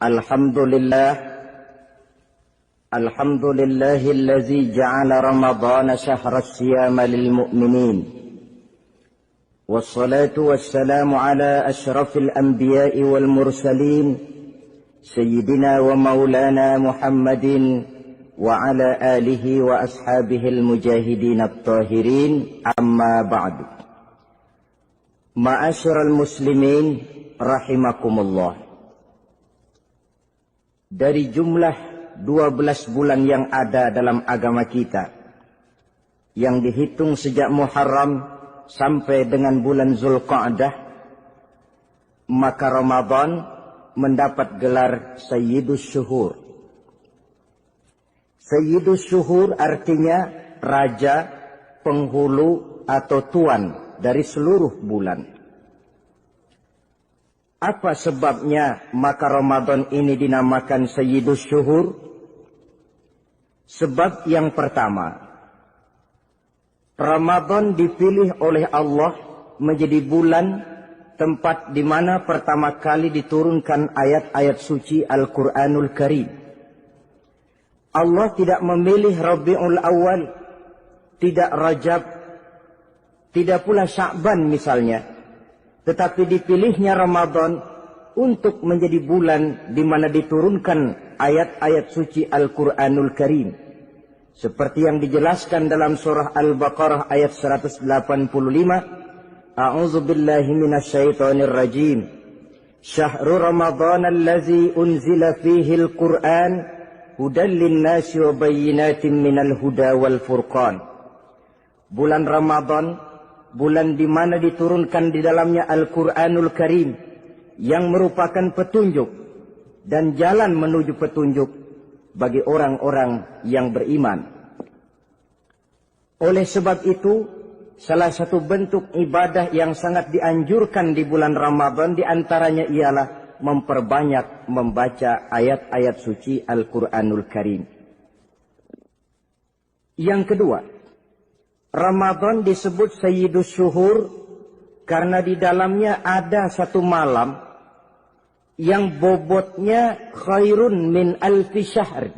Alhamdulillah Alhamdulillahillazi ja'ala Ramadhana syahra siyama lil mu'minin. Wassalatu wassalamu ala ashrafil anbiya'i wal mursalin Sayyidina wa maulana Muhammadin wa ala alihi wa ashabihil mujahidin at-tahirin, amma ba'du. Ma'asyiral muslimin rahimakumullah. Dari jumlah 12 bulan yang ada dalam agama kita, yang dihitung sejak Muharram sampai dengan bulan Zulqa'dah, maka Ramadan mendapat gelar Sayyidus Syuhur. Sayyidus Syuhur artinya raja, penghulu atau tuan dari seluruh bulan. Apa sebabnya maka Ramadan ini dinamakan Sayyidus Syuhur? Sebab yang pertama, Ramadan dipilih oleh Allah menjadi bulan tempat di mana pertama kali diturunkan ayat-ayat suci Al-Quranul Karim. Allah tidak memilih Rabiul Awal, tidak Rajab, tidak pula Sya'ban misalnya. Tetapi dipilihnya Ramadan untuk menjadi bulan di mana diturunkan ayat-ayat suci Al-Quranul Karim. Seperti yang dijelaskan dalam surah Al-Baqarah ayat 185. A'udzu billahi minasyaitonir rajim. Syahrul Ramadan allazi unzila fihi al-Qur'an hudan lin-nasi wa bayyinatin minal huda wal furqan. Bulan Ramadan, bulan di mana diturunkan di dalamnya Al-Quranul Karim, yang merupakan petunjuk dan jalan menuju petunjuk bagi orang-orang yang beriman. Oleh sebab itu, salah satu bentuk ibadah yang sangat dianjurkan di bulan Ramadan diantaranya ialah memperbanyak membaca ayat-ayat suci Al-Quranul Karim. Yang kedua, Ramadan disebut Sayyidus Syuhur karena di dalamnya ada satu malam yang bobotnya khairun min alfi syahr.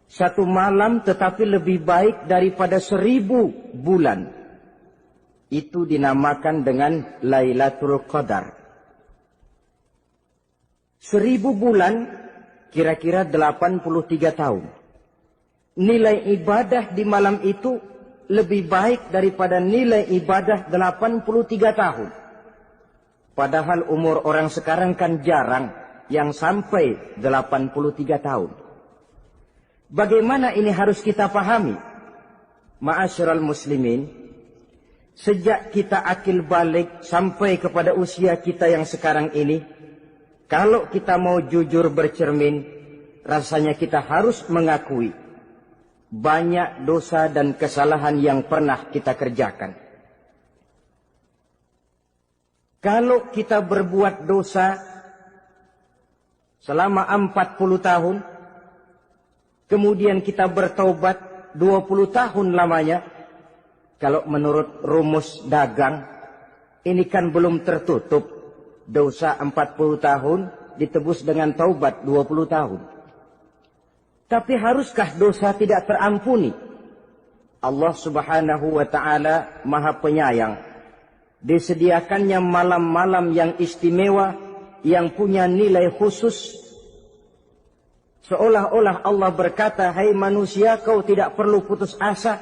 Satu malam tetapi lebih baik daripada 1000 bulan. Itu dinamakan dengan Lailatul Qadar. 1000 bulan kira-kira 83 tahun. Nilai ibadah di malam itu lebih baik daripada nilai ibadah 83 tahun. Padahal umur orang sekarang kan jarang yang sampai 83 tahun. Bagaimana ini harus kita pahami? Ma'asyiral muslimin, sejak kita akil balik sampai kepada usia kita yang sekarang ini, kalau kita mau jujur bercermin, rasanya kita harus mengakui banyak dosa dan kesalahan yang pernah kita kerjakan. Kalau kita berbuat dosa selama 40 tahun, kemudian kita bertaubat 20 tahun lamanya, kalau menurut rumus dagang, ini kan belum tertutup. Dosa 40 tahun ditebus dengan taubat 20 tahun. Tapi haruskah dosa tidak terampuni? Allah Subhanahu wa ta'ala Maha Penyayang. Disediakannya malam-malam yang istimewa, yang punya nilai khusus. Seolah-olah Allah berkata, hai manusia, kau tidak perlu putus asa.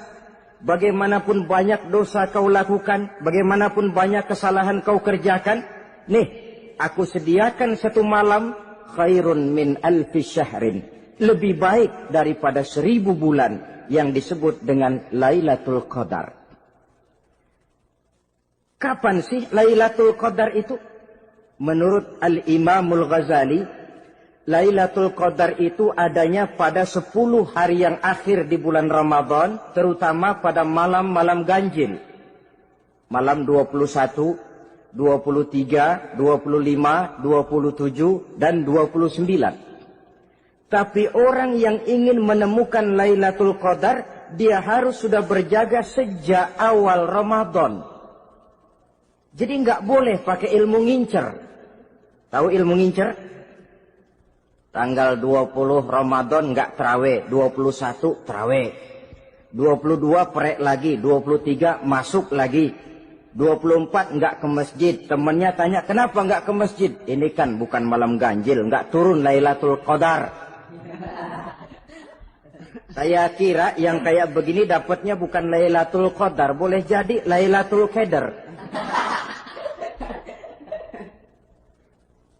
Bagaimanapun banyak dosa kau lakukan, bagaimanapun banyak kesalahan kau kerjakan, nih, aku sediakan satu malam khairun min alfi syahrin. Lebih baik daripada 1000 bulan yang disebut dengan Lailatul Qadar. Kapan sih Lailatul Qadar itu? Menurut Al-Imamul Ghazali, Lailatul Qadar itu adanya pada 10 hari yang akhir di bulan Ramadan, terutama pada malam-malam ganjil. Malam 21, 23, 25, 27, dan 29. Tapi orang yang ingin menemukan Lailatul Qadar, dia harus sudah berjaga sejak awal Ramadan. Jadi nggak boleh pakai ilmu ngincer. Tahu ilmu ngincer? Tanggal 20 Ramadan nggak terawih, 21 terawih, 22 prek lagi, 23 masuk lagi, 24 nggak ke masjid. Temennya tanya, kenapa nggak ke masjid? Ini kan bukan malam ganjil, nggak turun Lailatul Qadar. Saya kira yang kayak begini dapatnya bukan Lailatul Qadar, boleh jadi Lailatul Qadar.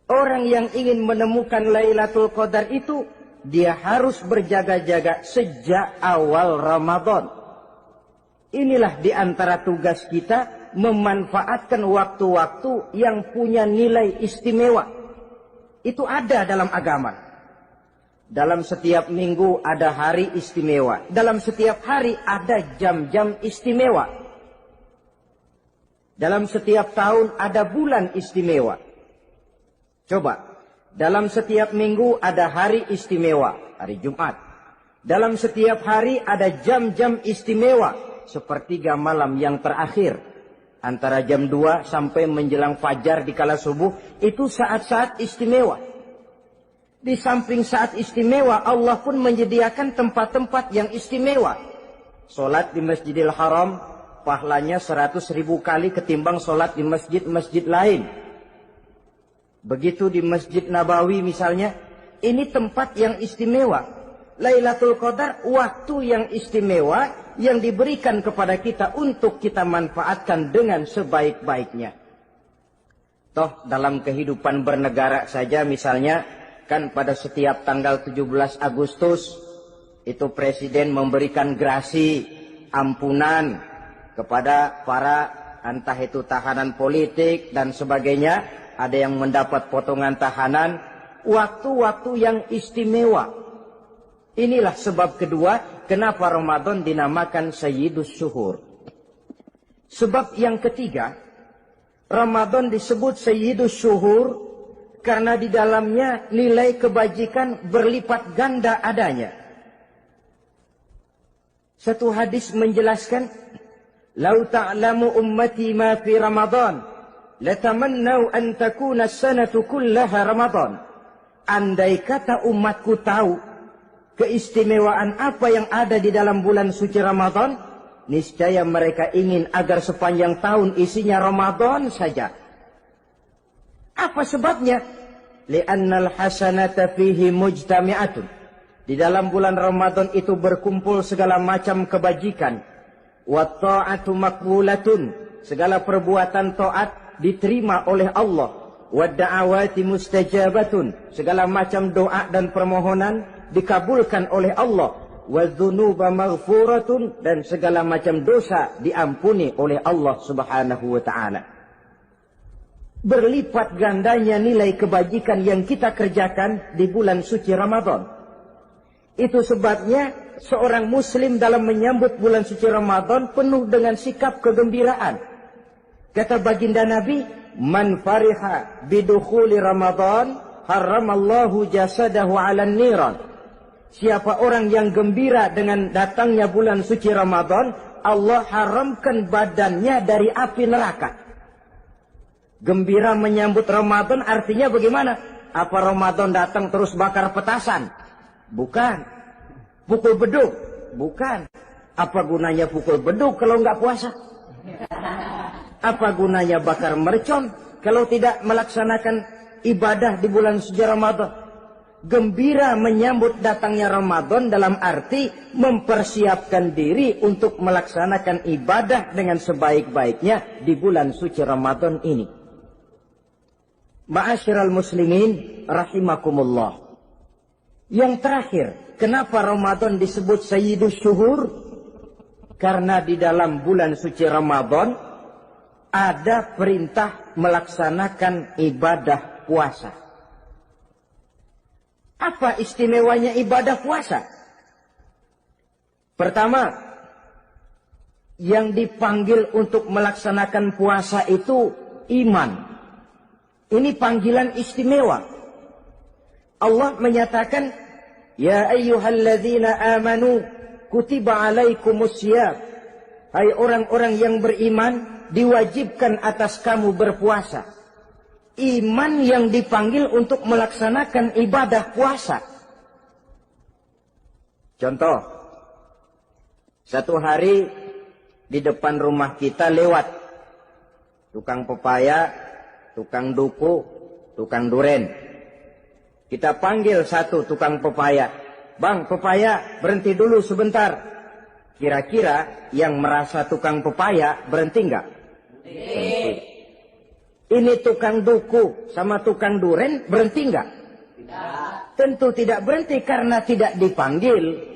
Orang yang ingin menemukan Lailatul Qadar itu, dia harus berjaga-jaga sejak awal Ramadan. Inilah di antara tugas kita, memanfaatkan waktu-waktu yang punya nilai istimewa. Itu ada dalam agama. Dalam setiap minggu ada hari istimewa. Dalam setiap hari ada jam-jam istimewa. Dalam setiap tahun ada bulan istimewa. Coba, dalam setiap minggu ada hari istimewa, hari Jumat. Dalam setiap hari ada jam-jam istimewa, sepertiga malam yang terakhir. Antara jam 2 sampai menjelang fajar di kala subuh, itu saat-saat istimewa. Di samping saat istimewa, Allah pun menyediakan tempat-tempat yang istimewa. Solat di Masjidil Haram, pahalanya 100.000 kali ketimbang solat di masjid-masjid lain. Begitu di Masjid Nabawi misalnya, ini tempat yang istimewa. Lailatul Qadar, waktu yang istimewa yang diberikan kepada kita untuk kita manfaatkan dengan sebaik-baiknya. Toh dalam kehidupan bernegara saja misalnya, kan pada setiap tanggal 17 Agustus, itu Presiden memberikan grasi, ampunan kepada para entah itu tahanan politik dan sebagainya. Ada yang mendapat potongan tahanan, waktu-waktu yang istimewa. Inilah sebab kedua, kenapa Ramadan dinamakan Sayyidus Syuhur. Sebab yang ketiga, Ramadan disebut Sayyidus Syuhur, karena di dalamnya nilai kebajikan berlipat ganda adanya. Satu hadis menjelaskan, "Lau ta'lamu ummati ma fi Ramadan, latamannau an takuna as-sanatu kullaha Ramadan." Andai kata umatku tahu keistimewaan apa yang ada di dalam bulan suci Ramadan, niscaya mereka ingin agar sepanjang tahun isinya Ramadan saja. Apa sebabnya? Li'annal hasanata fihi mujtami'atun. Di dalam bulan Ramadan itu berkumpul segala macam kebajikan. Wa ta'atu maqbulatun. Segala perbuatan taat diterima oleh Allah. Wa da'awati mustajabatun. Segala macam doa dan permohonan dikabulkan oleh Allah. Wa dzunuba maghfuratun. Dan segala macam dosa diampuni oleh Allah Subhanahu wa ta'ala. Berlipat gandanya nilai kebajikan yang kita kerjakan di bulan suci Ramadan. Itu sebabnya seorang muslim dalam menyambut bulan suci Ramadan penuh dengan sikap kegembiraan. Kata baginda Nabi, "Man fariha bidukhuli Ramadan, haramallahu jasadahu 'alan niran." Siapa orang yang gembira dengan datangnya bulan suci Ramadan, Allah haramkan badannya dari api neraka. Gembira menyambut Ramadan artinya bagaimana? Apa Ramadan datang terus bakar petasan? Bukan. Pukul beduk? Bukan. Apa gunanya pukul beduk kalau nggak puasa? Apa gunanya bakar mercon kalau tidak melaksanakan ibadah di bulan suci Ramadan? Gembira menyambut datangnya Ramadan dalam arti mempersiapkan diri untuk melaksanakan ibadah dengan sebaik-baiknya di bulan suci Ramadan ini. Ma'asyiral muslimin rahimakumullah. Yang terakhir, kenapa Ramadan disebut Sayyidus Syuhur? Karena di dalam bulan suci Ramadan ada perintah melaksanakan ibadah puasa. Apa istimewanya ibadah puasa? Pertama, yang dipanggil untuk melaksanakan puasa itu iman. Ini panggilan istimewa. Allah menyatakan, "Ya ayyuhalladzina amanu, kutiba alaikumusiyam." Hai orang-orang yang beriman, diwajibkan atas kamu berpuasa. iman yang dipanggil untuk melaksanakan ibadah puasa. Contoh, satu hari di depan rumah kita lewat tukang pepaya, tukang duku, tukang duren. Kita panggil satu tukang pepaya. Bang, pepaya, berhenti dulu sebentar. Kira-kira yang merasa tukang pepaya berhenti enggak? Berhenti. Ini tukang duku sama tukang duren berhenti enggak? Tidak. Tentu tidak berhenti karena tidak dipanggil.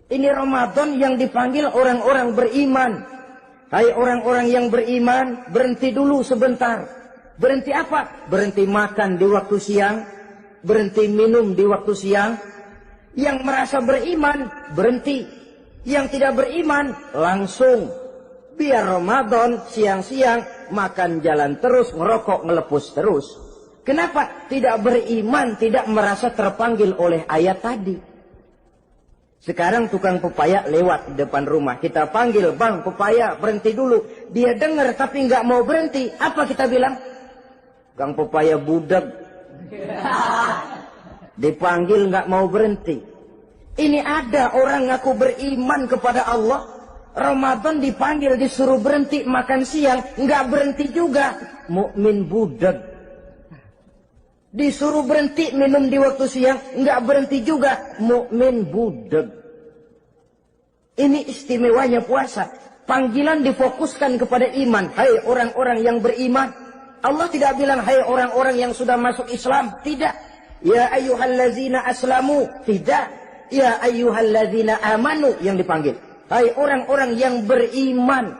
Ini Ramadan yang dipanggil orang-orang beriman. Hai orang-orang yang beriman, berhenti dulu sebentar. Berhenti apa? Berhenti makan di waktu siang, berhenti minum di waktu siang. Yang merasa beriman, berhenti. Yang tidak beriman, langsung. Biar Ramadan siang-siang makan jalan terus, ngerokok, ngelepus terus. Kenapa? Tidak beriman, tidak merasa terpanggil oleh ayat tadi. Sekarang tukang pepaya lewat di depan rumah. Kita panggil, bang pepaya berhenti dulu. Dia dengar tapi nggak mau berhenti. Apa kita bilang? Kang pepaya budak. Dipanggil nggak mau berhenti. Ini ada orang ngaku beriman kepada Allah. Ramadan dipanggil disuruh berhenti makan siang, nggak berhenti juga. Mukmin budak. Disuruh berhenti minum di waktu siang, nggak berhenti juga. Mukmin budak. Ini istimewanya puasa. Panggilan difokuskan kepada iman. Hai orang-orang yang beriman. Allah tidak bilang hai orang-orang yang sudah masuk Islam. Tidak. Ya ayyuhallazina aslamu. Tidak. Ya ayyuhallazina amanu yang dipanggil. Hai orang-orang yang beriman.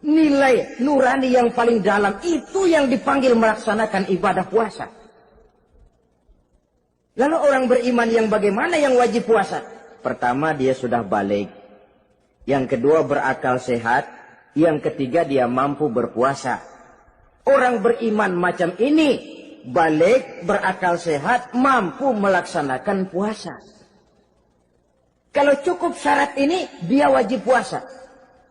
Nilai nurani yang paling dalam itu yang dipanggil melaksanakan ibadah puasa. Lalu orang beriman yang bagaimana yang wajib puasa? Pertama dia sudah balik. Yang kedua berakal sehat. Yang ketiga dia mampu berpuasa. Orang beriman macam ini balik, berakal sehat, mampu melaksanakan puasa. Kalau cukup syarat ini, dia wajib puasa.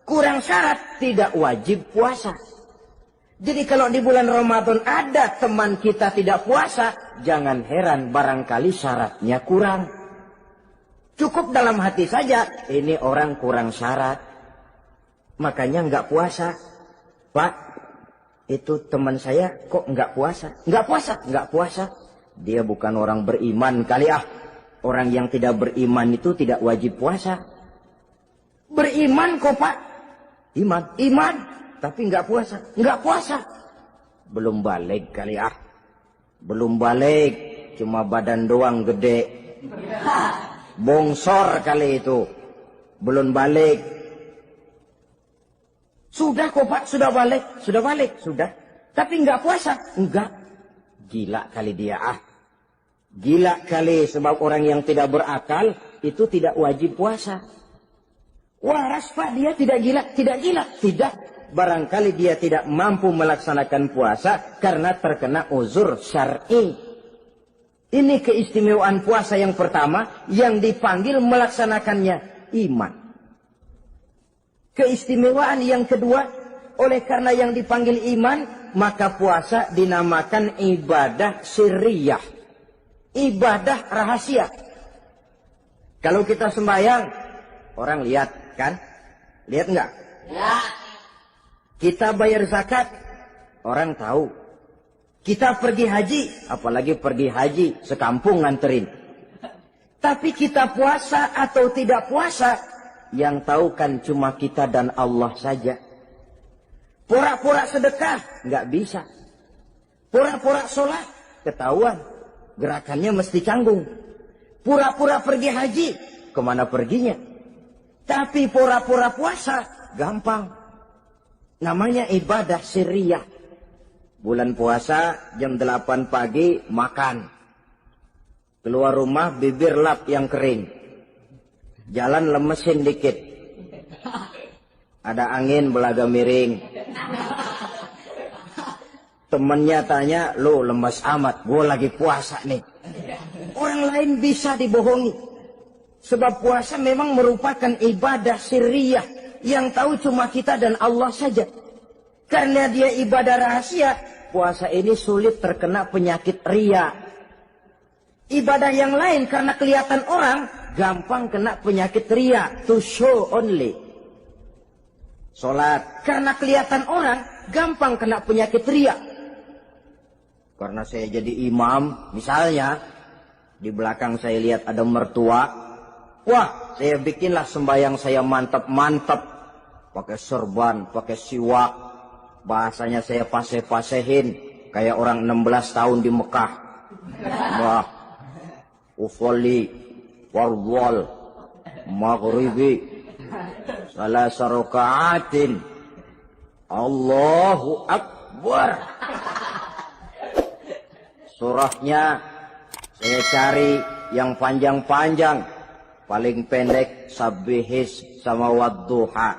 Kurang syarat, tidak wajib puasa. Jadi kalau di bulan Ramadan ada teman kita tidak puasa, jangan heran barangkali syaratnya kurang. Cukup dalam hati saja, ini orang kurang syarat. Makanya nggak puasa. Pak, itu teman saya kok nggak puasa? Nggak puasa, nggak puasa. Dia bukan orang beriman kali ah. Orang yang tidak beriman itu tidak wajib puasa. Beriman kok pak? Iman. Tapi nggak puasa. Nggak puasa. Belum balik kali ah. Belum balik. Cuma badan doang gede. Bongsor kali itu. Belum balik. Sudah kok pak, sudah balik. Sudah balik, sudah. Tapi nggak puasa. Enggak. Gila kali dia ah. Gila kali sebab orang yang tidak berakal itu tidak wajib puasa. Waras pak, dia tidak gila. Tidak gila, tidak. Barangkali dia tidak mampu melaksanakan puasa karena terkena uzur syar'i. Ini keistimewaan puasa yang pertama yang dipanggil melaksanakannya iman. Keistimewaan yang kedua, oleh karena yang dipanggil iman, maka puasa dinamakan ibadah sirriyah. Ibadah rahasia. Kalau kita sembahyang, orang lihat kan? Lihat enggak? Ya. Kita bayar zakat, orang tahu. Kita pergi haji, apalagi pergi haji, sekampung nganterin. Tapi kita puasa atau tidak puasa, yang tahu kan cuma kita dan Allah saja. Pura-pura sedekah, nggak bisa. Pura-pura sholat, ketahuan. Gerakannya mesti canggung. Pura-pura pergi haji, kemana perginya? Tapi pura-pura puasa, gampang. Namanya ibadah sirriyah. Bulan puasa, jam 8 pagi, makan. Keluar rumah, bibir lap yang kering. Jalan lemesin dikit. Ada angin, belaga miring. Temennya tanya, lo lemes amat, gue lagi puasa nih. Orang lain bisa dibohongi. Sebab puasa memang merupakan ibadah sirriyah. Yang tahu cuma kita dan Allah saja. Karena dia ibadah rahasia, puasa ini sulit terkena penyakit ria. Ibadah yang lain karena kelihatan orang, gampang kena penyakit ria. To show only. Sholat, karena kelihatan orang, gampang kena penyakit ria. Karena saya jadi imam, misalnya, di belakang saya lihat ada mertua. Wah, saya bikinlah sembahyang saya mantap-mantap. Pakai serban, pakai siwak. Bahasanya saya paseh-pasehin. Kayak orang 16 tahun di Mekah. Wah. Ufolli warwal maghribi salasa raka'atin Allahu Akbar. Surahnya saya cari yang panjang-panjang, paling pendek Sabbihis sama Wadduha.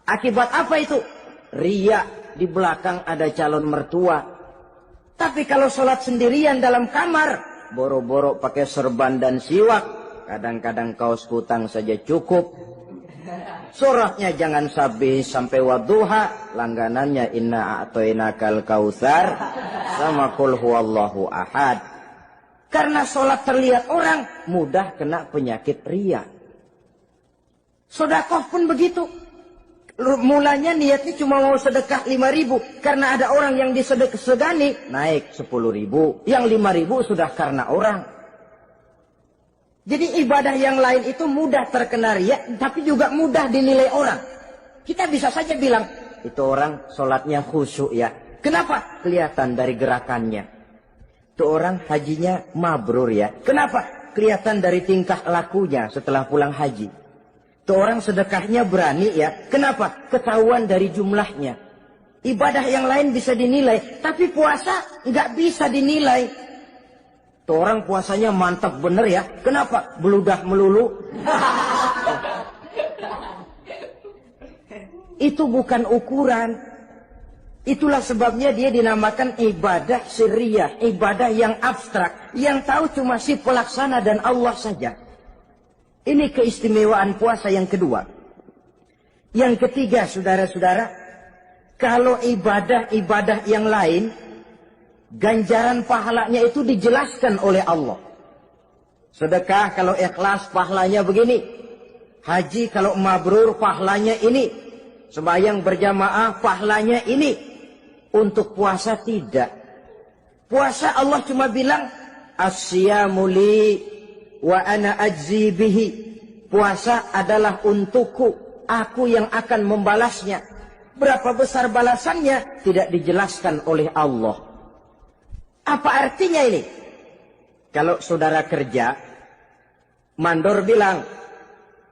Akibat apa itu? Ria, di belakang ada calon mertua. Tapi kalau sholat sendirian dalam kamar, boro-boro pakai serban dan siwak, kadang-kadang kaos kutang saja cukup. Surahnya jangan Sabbihis sampai Wadduha, langganannya Inna A'toinakal Kautsar sama Qul Huwallahu Ahad. Karena sholat terlihat orang, mudah kena penyakit ria. Sedekah pun begitu. Mulanya niatnya cuma mau sedekah 5.000. Karena ada orang yang disegani, naik 10.000. Yang 5.000 sudah karena orang. Jadi ibadah yang lain itu mudah terkena ria, tapi juga mudah dinilai orang. Kita bisa saja bilang, itu orang sholatnya khusyuk ya. Kenapa? Kelihatan dari gerakannya. Itu orang hajinya mabrur ya. Kenapa? Kelihatan dari tingkah lakunya setelah pulang haji. Itu orang sedekahnya berani ya. Kenapa? Ketahuan dari jumlahnya. Ibadah yang lain bisa dinilai, tapi puasa nggak bisa dinilai. Itu orang puasanya mantap bener ya. Kenapa? Beludah melulu. Itu bukan ukuran. Itulah sebabnya dia dinamakan ibadah sirriyah, ibadah yang abstrak, yang tahu cuma si pelaksana dan Allah saja. Ini keistimewaan puasa yang kedua. Yang ketiga, saudara-saudara, kalau ibadah-ibadah yang lain, ganjaran pahalanya itu dijelaskan oleh Allah. Sedekah kalau ikhlas pahalanya begini. Haji kalau mabrur pahalanya ini. Sembahyang berjamaah pahalanya ini. Untuk puasa tidak. Puasa Allah cuma bilang, as-siyamu li wa ana ajzi bihi. Puasa adalah untukku, aku yang akan membalasnya. Berapa besar balasannya tidak dijelaskan oleh Allah. Apa artinya ini? Kalau saudara kerja, mandor bilang,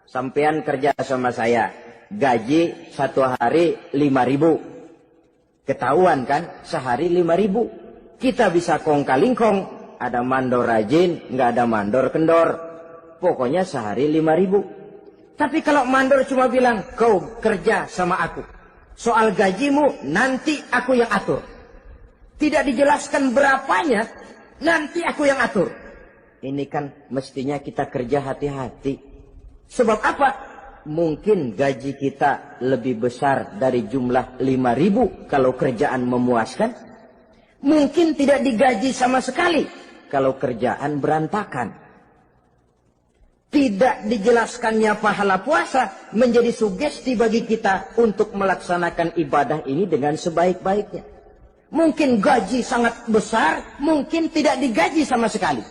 sampean kerja sama saya, gaji satu hari 5.000. Ketahuan kan, sehari 5.000. Kita bisa kong kalingkong, ada mandor rajin, nggak ada mandor kendor. Pokoknya sehari 5.000. Tapi kalau mandor cuma bilang, kau kerja sama aku. Soal gajimu, nanti aku yang atur. Tidak dijelaskan berapanya, nanti aku yang atur. Ini kan mestinya kita kerja hati-hati. Sebab apa? Mungkin gaji kita lebih besar dari jumlah 5.000 kalau kerjaan memuaskan. Mungkin tidak digaji sama sekali kalau kerjaan berantakan. Tidak dijelaskannya pahala puasa menjadi sugesti bagi kita untuk melaksanakan ibadah ini dengan sebaik-baiknya. Mungkin gaji sangat besar, mungkin tidak digaji sama sekali.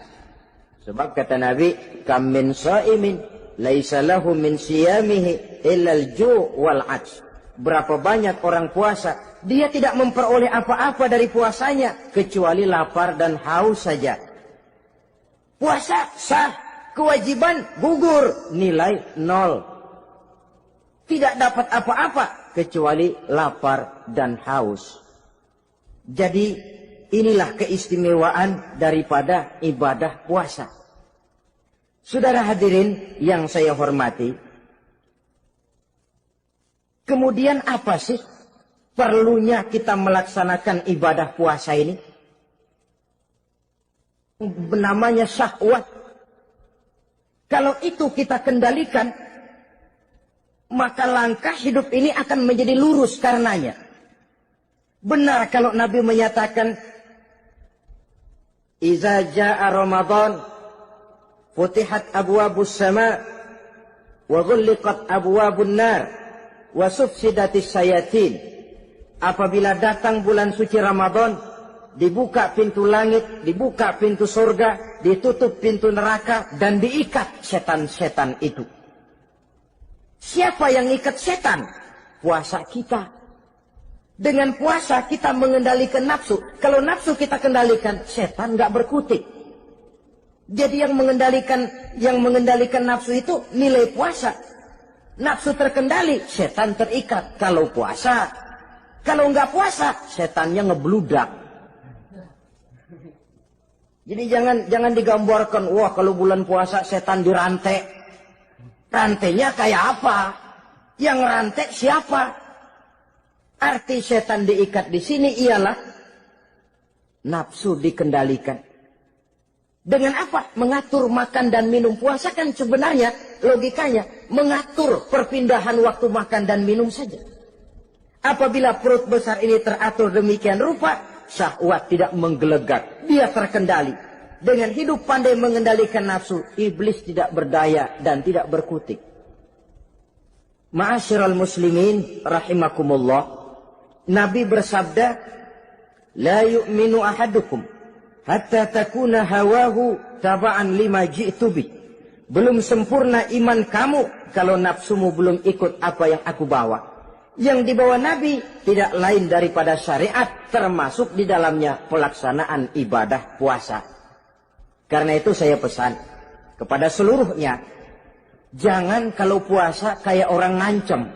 Sebab kata Nabi, kam min shaimin laisa lahu min siyamihi illa al-ju' wal 'atsh. Berapa banyak orang puasa, dia tidak memperoleh apa-apa dari puasanya kecuali lapar dan haus saja. Puasa sah, kewajiban gugur, nilai 0. Tidak dapat apa-apa kecuali lapar dan haus. Jadi inilah keistimewaan daripada ibadah puasa. Saudara hadirin yang saya hormati, kemudian apa sih perlunya kita melaksanakan ibadah puasa ini? Namanya syahwat. Kalau itu kita kendalikan, maka langkah hidup ini akan menjadi lurus karenanya. Benar kalau Nabi menyatakan, "Iza ja'a Ramadan, futihat abwabus sama, wa ghulliqat abwabun nar, wa sufsidatis syayatin." Apabila datang bulan suci Ramadan, dibuka pintu langit, dibuka pintu surga, ditutup pintu neraka, dan diikat setan-setan itu. Siapa yang ikat setan? Puasa kita. Dengan puasa kita mengendalikan nafsu. Kalau nafsu kita kendalikan, setan nggak berkutik. Jadi yang mengendalikan nafsu itu nilai puasa. Nafsu terkendali, setan terikat. Kalau puasa, kalau nggak puasa, setannya ngebludak. Jadi jangan digambarkan, wah kalau bulan puasa setan dirantai. Rantainya kayak apa? Yang rantai siapa? Arti setan diikat di sini ialah nafsu dikendalikan. Dengan apa? Mengatur makan dan minum. Puasa kan sebenarnya logikanya mengatur perpindahan waktu makan dan minum saja. Apabila perut besar ini teratur demikian rupa, syahwat tidak menggelegak, dia terkendali. Dengan hidup pandai mengendalikan nafsu, iblis tidak berdaya dan tidak berkutik. Ma'asyiral muslimin rahimakumullah, Nabi bersabda, "La yu'minu ahadukum hatta takuna hawahu taba'an lima ji'tu bi." Belum sempurna iman kamu kalau nafsumu belum ikut apa yang aku bawa. Yang dibawa Nabi tidak lain daripada syariat, termasuk di dalamnya pelaksanaan ibadah puasa. Karena itu saya pesan kepada seluruhnya, jangan kalau puasa kayak orang ngancem.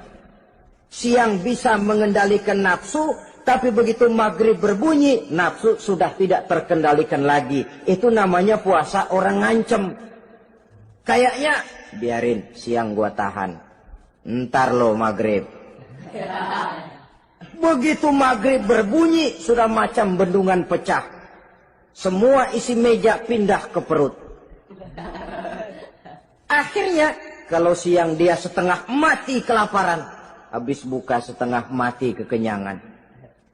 Siang bisa mengendalikan nafsu, tapi begitu maghrib berbunyi, nafsu sudah tidak terkendalikan lagi. Itu namanya puasa orang ngancem. Kayaknya, biarin siang gua tahan, ntar lo maghrib. Begitu maghrib berbunyi, sudah macam bendungan pecah. Semua isi meja pindah ke perut. Akhirnya, kalau siang dia setengah mati kelaparan, habis buka setengah mati kekenyangan.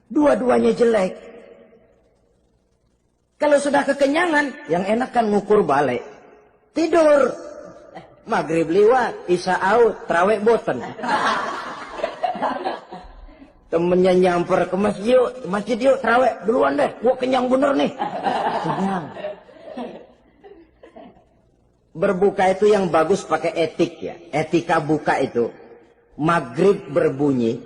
Dua-duanya jelek. Kalau sudah kekenyangan, yang enak kan ngukur balik. Tidur. Maghrib liwat, isya out, trawek boten. Temennya nyamper ke masjid yuk, trawek duluan deh, gua kenyang bener nih. Kenyang. Berbuka itu yang bagus pakai etik ya. Etika buka itu, maghrib berbunyi,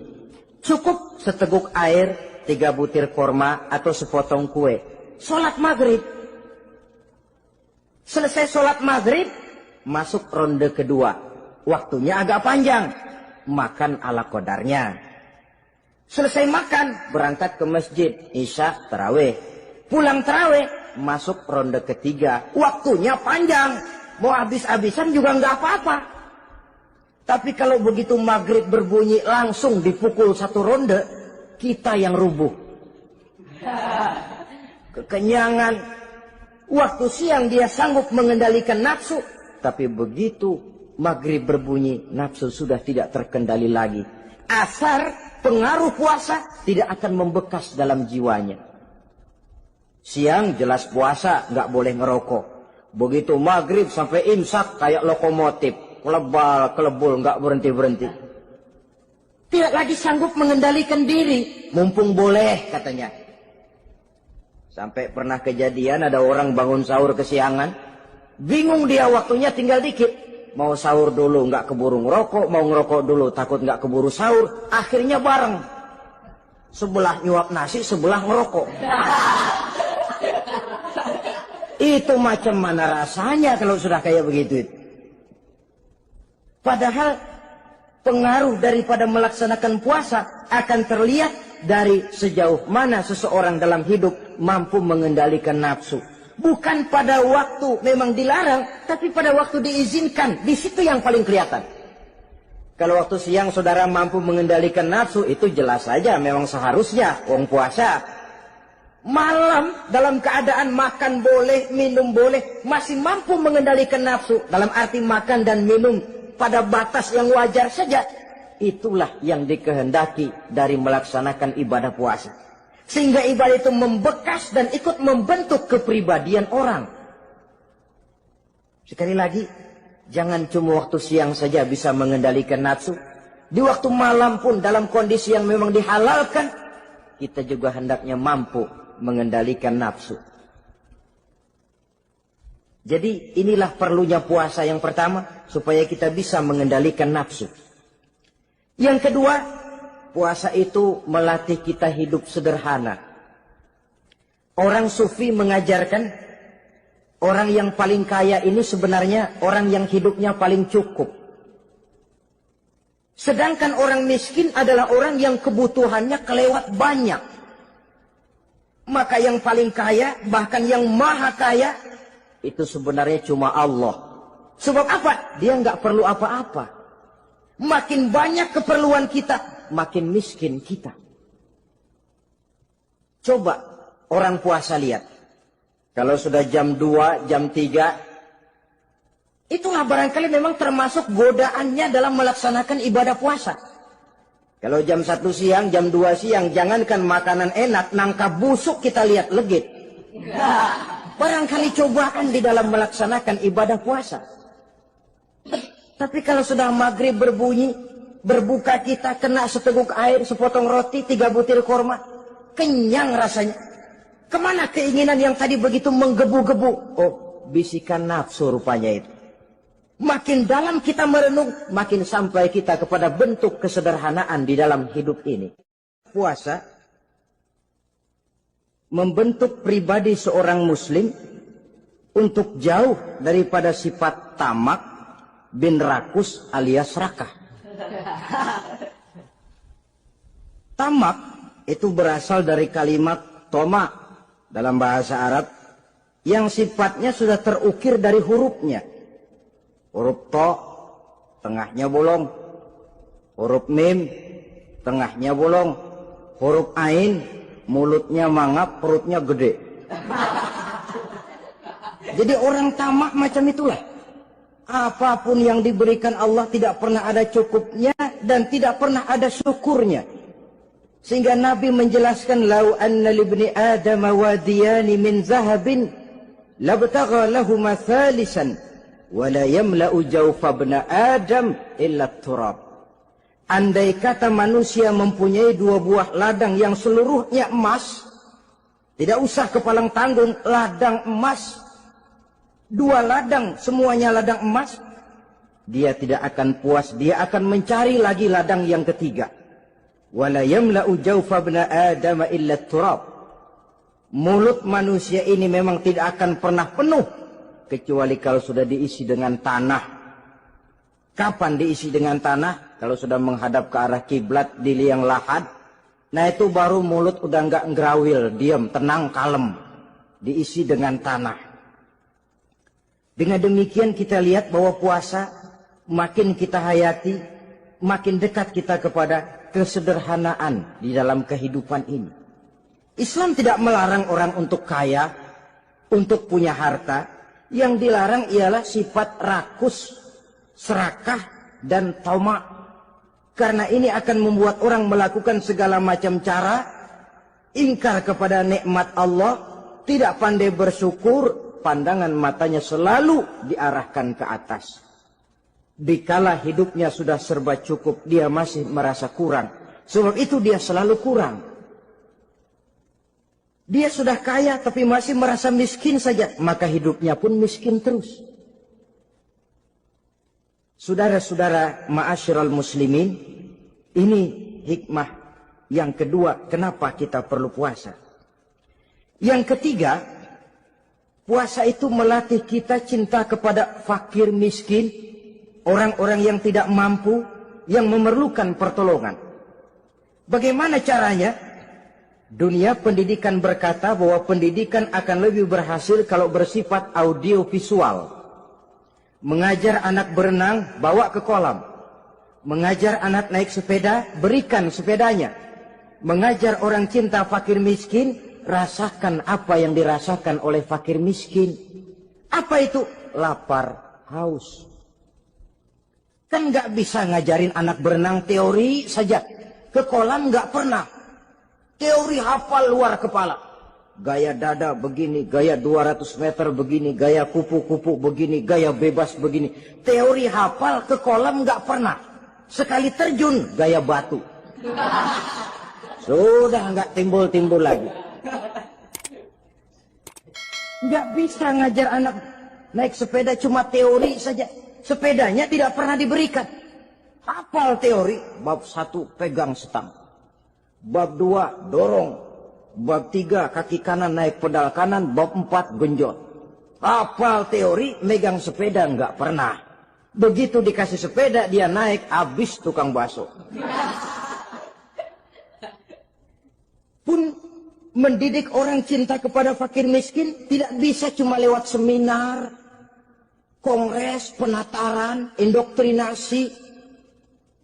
cukup seteguk air, 3 butir korma atau sepotong kue. Sholat maghrib. Selesai sholat maghrib, masuk ronde kedua. Waktunya agak panjang. Makan ala qadarnya. Selesai makan, berangkat ke masjid, isya, tarawih. Pulang tarawih, masuk ronde ketiga. Waktunya panjang. Mau habis-habisan juga nggak apa-apa. Tapi kalau begitu maghrib berbunyi, langsung dipukul 1 ronde, kita yang rubuh. Kekenyangan. Waktu siang dia sanggup mengendalikan nafsu. Tapi begitu maghrib berbunyi, nafsu sudah tidak terkendali lagi. Asar pengaruh puasa tidak akan membekas dalam jiwanya. Siang jelas puasa, nggak boleh ngerokok. Begitu maghrib sampai imsak kayak lokomotif, kelebul, nggak berhenti-berhenti. Tidak lagi sanggup mengendalikan diri, mumpung boleh katanya. Sampai pernah kejadian ada orang bangun sahur kesiangan, bingung dia waktunya tinggal dikit. Mau sahur dulu nggak keburu ngerokok, mau ngerokok dulu takut nggak keburu sahur, akhirnya bareng. Sebelah nyuap nasi, sebelah ngerokok. Itu macam mana rasanya kalau sudah kayak begitu? Padahal pengaruh daripada melaksanakan puasa akan terlihat dari sejauh mana seseorang dalam hidup mampu mengendalikan nafsu. Bukan pada waktu memang dilarang, tapi pada waktu diizinkan. Di situ yang paling kelihatan. Kalau waktu siang saudara mampu mengendalikan nafsu, itu jelas saja memang seharusnya orang puasa. Malam dalam keadaan makan boleh, minum boleh, masih mampu mengendalikan nafsu. Dalam arti makan dan minum pada batas yang wajar saja. Itulah yang dikehendaki dari melaksanakan ibadah puasa. Sehingga ibadah itu membekas dan ikut membentuk kepribadian orang. Sekali lagi, jangan cuma waktu siang saja bisa mengendalikan nafsu. Di waktu malam pun dalam kondisi yang memang dihalalkan, kita juga hendaknya mampu mengendalikan nafsu. Jadi inilah perlunya puasa yang pertama, supaya kita bisa mengendalikan nafsu. Yang kedua, puasa itu melatih kita hidup sederhana. Orang sufi mengajarkan, orang yang paling kaya ini sebenarnya orang yang hidupnya paling cukup. Sedangkan orang miskin adalah orang yang kebutuhannya kelewat banyak. Maka yang paling kaya, bahkan yang maha kaya, itu sebenarnya cuma Allah. Sebab apa? Dia nggak perlu apa-apa. Makin banyak keperluan kita, makin miskin kita. Coba orang puasa lihat. Kalau sudah jam 2, jam 3, itulah barangkali memang termasuk godaannya dalam melaksanakan ibadah puasa. Kalau jam 1 siang, jam 2 siang, jangankan makanan enak, nangka busuk kita lihat legit. Barangkali cobaan di dalam melaksanakan ibadah puasa. Tapi kalau sudah maghrib berbunyi, berbuka kita, kena seteguk air, sepotong roti, 3 butir korma, kenyang rasanya. Kemana keinginan yang tadi begitu menggebu-gebu? Oh, bisikan nafsu rupanya itu. Makin dalam kita merenung, makin sampai kita kepada bentuk kesederhanaan di dalam hidup ini. Puasa membentuk pribadi seorang muslim untuk jauh daripada sifat tamak bin rakus alias rakah. Tamak itu berasal dari kalimat toma dalam bahasa Arab yang sifatnya sudah terukir dari hurufnya. Huruf to, tengahnya bolong. Huruf mim, tengahnya bolong. Huruf ain, mulutnya mangap, perutnya gede. Jadi orang tamak macam itulah. Apapun yang diberikan Allah tidak pernah ada cukupnya dan tidak pernah ada syukurnya. Sehingga Nabi menjelaskan, lau anna libni Adam wadiyani min zahabin labtagha lahuma thalisan wala yamla'u jawfa ibna Adam illa turab. Andai kata manusia mempunyai 2 buah ladang yang seluruhnya emas, tidak usah kepalang tanggung, ladang emas, 2 ladang semuanya ladang emas, dia tidak akan puas, dia akan mencari lagi ladang yang ketiga. Wala yamla'u jawfa ibna Adam illa turab. Mulut manusia ini memang tidak akan pernah penuh kecuali kalau sudah diisi dengan tanah. Kapan diisi dengan tanah? Kalau sudah menghadap ke arah kiblat di liang lahat, nah itu baru mulut udah nggak ngerawil, diam, tenang, kalem, diisi dengan tanah. Dengan demikian kita lihat bahwa puasa makin kita hayati, makin dekat kita kepada kesederhanaan di dalam kehidupan ini. Islam tidak melarang orang untuk kaya, untuk punya harta. Yang dilarang ialah sifat rakus, serakah, dan tamak. Karena ini akan membuat orang melakukan segala macam cara, ingkar kepada nikmat Allah, tidak pandai bersyukur, pandangan matanya selalu diarahkan ke atas. Dikala hidupnya sudah serba cukup, dia masih merasa kurang. Sebab itu dia selalu kurang. Dia sudah kaya tapi masih merasa miskin saja, maka hidupnya pun miskin terus. Saudara-saudara ma'asyiral muslimin, ini hikmah yang kedua kenapa kita perlu puasa. Yang ketiga, puasa itu melatih kita cinta kepada fakir miskin, orang-orang yang tidak mampu, yang memerlukan pertolongan. Bagaimana caranya? Dunia pendidikan berkata bahwa pendidikan akan lebih berhasil kalau bersifat audiovisual. Mengajar anak berenang, bawa ke kolam. Mengajar anak naik sepeda, berikan sepedanya. Mengajar orang cinta fakir miskin, rasakan apa yang dirasakan oleh fakir miskin. Apa itu? Lapar, haus. Kan nggak bisa ngajarin anak berenang teori saja. Ke kolam nggak pernah. Teori hafal luar kepala. Gaya dada begini, gaya 200 meter begini, gaya kupu-kupu begini, gaya bebas begini. Teori hafal ke kolam nggak pernah. Sekali terjun gaya batu. Sudah nggak timbul-timbul lagi. Nggak bisa ngajar anak naik sepeda cuma teori saja. Sepedanya tidak pernah diberikan. Hafal teori. Bab 1 pegang setang. Bab 2 dorong. Bab 3 kaki kanan naik pedal kanan. Bab 4 genjot. Hafal teori, megang sepeda nggak pernah. Begitu dikasih sepeda dia naik, habis tukang bakso. Pun mendidik orang cinta kepada fakir miskin tidak bisa cuma lewat seminar, kongres, penataran, indoktrinasi,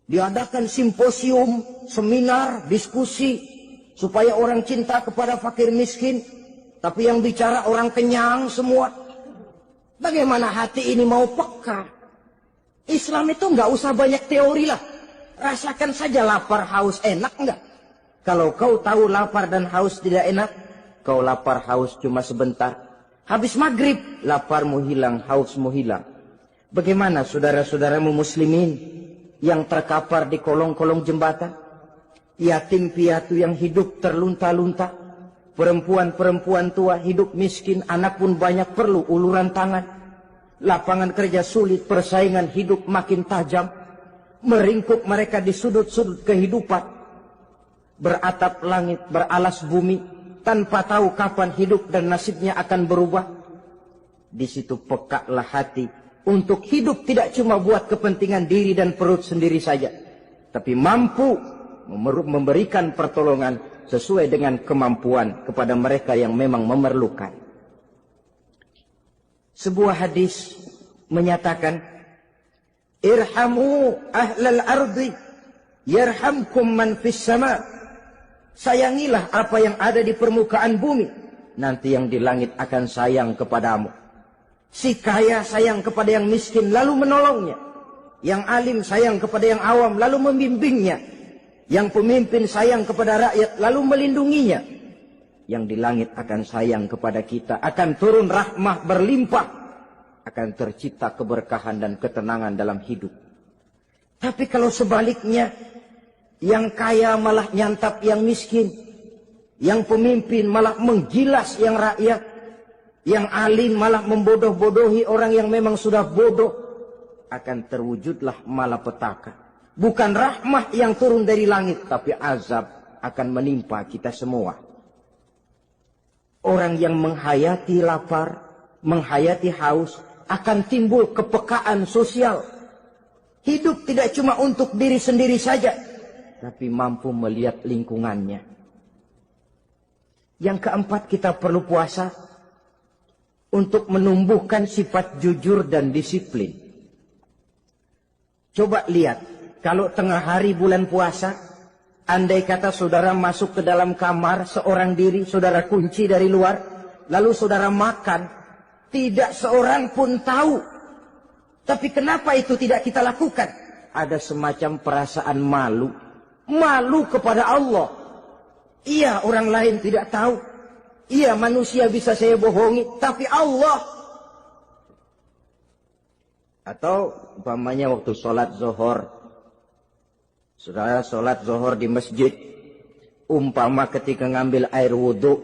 diadakan simposium, seminar, diskusi, supaya orang cinta kepada fakir miskin, tapi yang bicara orang kenyang semua. Bagaimana hati ini mau peka? Islam itu nggak usah banyak teori lah, rasakan saja lapar, haus, enak nggak? Kalau kau tahu lapar dan haus tidak enak, kau lapar haus cuma sebentar. Habis maghrib, laparmu hilang, hausmu hilang. Bagaimana saudara-saudaramu muslimin yang terkapar di kolong-kolong jembatan? Yatim piatu yang hidup terlunta-lunta. Perempuan-perempuan tua hidup miskin, anak pun banyak perlu uluran tangan. Lapangan kerja sulit, persaingan hidup makin tajam. Meringkuk mereka di sudut-sudut kehidupan. Beratap langit, beralas bumi, tanpa tahu kapan hidup dan nasibnya akan berubah. Di situ pekaklah hati untuk hidup tidak cuma buat kepentingan diri dan perut sendiri saja, tapi mampu memberikan pertolongan sesuai dengan kemampuan kepada mereka yang memang memerlukan. Sebuah hadis menyatakan, irhamu ahlal ardi yarhamkum man fis sama. Sayangilah apa yang ada di permukaan bumi, nanti yang di langit akan sayang kepadamu. Si kaya sayang kepada yang miskin lalu menolongnya. Yang alim sayang kepada yang awam lalu membimbingnya. Yang pemimpin sayang kepada rakyat lalu melindunginya. Yang di langit akan sayang kepada kita, akan turun rahmah berlimpah, akan tercipta keberkahan dan ketenangan dalam hidup. Tapi kalau sebaliknya, yang kaya malah nyantap yang miskin, yang pemimpin malah menggilas yang rakyat, yang alim malah membodoh-bodohi orang yang memang sudah bodoh, akan terwujudlah malapetaka. Bukan rahmah yang turun dari langit, tapi azab akan menimpa kita semua. Orang yang menghayati lapar, menghayati haus, akan timbul kepekaan sosial. Hidup tidak cuma untuk diri sendiri saja, tapi mampu melihat lingkungannya. Yang keempat, kita perlu puasa untuk menumbuhkan sifat jujur dan disiplin. Coba lihat, kalau tengah hari bulan puasa, andai kata saudara masuk ke dalam kamar seorang diri, saudara kunci dari luar, lalu saudara makan, tidak seorang pun tahu. Tapi kenapa itu tidak kita lakukan? Ada semacam perasaan malu. Malu kepada Allah. Iya, orang lain tidak tahu. Iya, manusia bisa saya bohongi, tapi Allah. Atau umpamanya waktu sholat zuhur, saudara sholat zuhur di masjid, umpama ketika ngambil air wudhu,